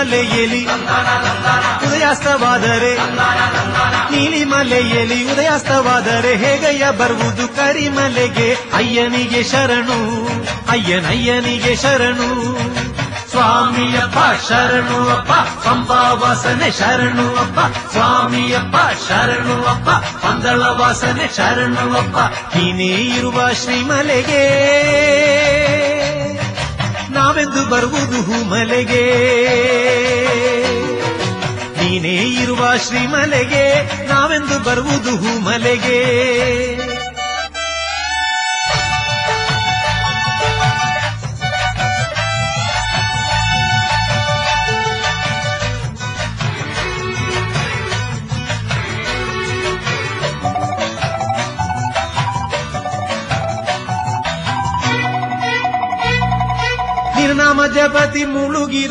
ಮಲೆಯಲ್ಲಿ ಉದಯಾಸ್ತವಾದರೆ ನೀಲಿ ಮಲೆಯಲ್ಲಿ ಉದಯಾಸ್ತವಾದರೆ ಹೇಗಯ್ಯ ಬರುವುದು ಕರಿಮಲೆಗೆ ಅಯ್ಯನಿಗೆ ಶರಣು ಅಯ್ಯನಯ್ಯನಿಗೆ ಶರಣು ಸ್ವಾಮಿಯಪ್ಪ ಶರಣು ಅಪ್ಪ ಪಂಬಾ ವಾಸನೆ ಶರಣು ಅಪ್ಪ ಸ್ವಾಮಿಯಪ್ಪ ಶರಣು ಅಪ್ಪ ಪಂದಳ ವಾಸನೆ ಶರಣು ಅಪ್ಪ ನೀನೇ ಇರುವ ಶ್ರೀಮಲೆಗೆ ನಾವೆಂದು ಬರುವುದು ಹೂಮಲೆಗೆ ನೀನೇ ಇರುವ ಶ್ರೀಮಲೆಗೆ ನಾವೆಂದು ಬರುವುದು ಹೂಮಲೆಗೆ ನಿರ್ನಾಮ ಜಪತಿ ಮುಳುಗಿ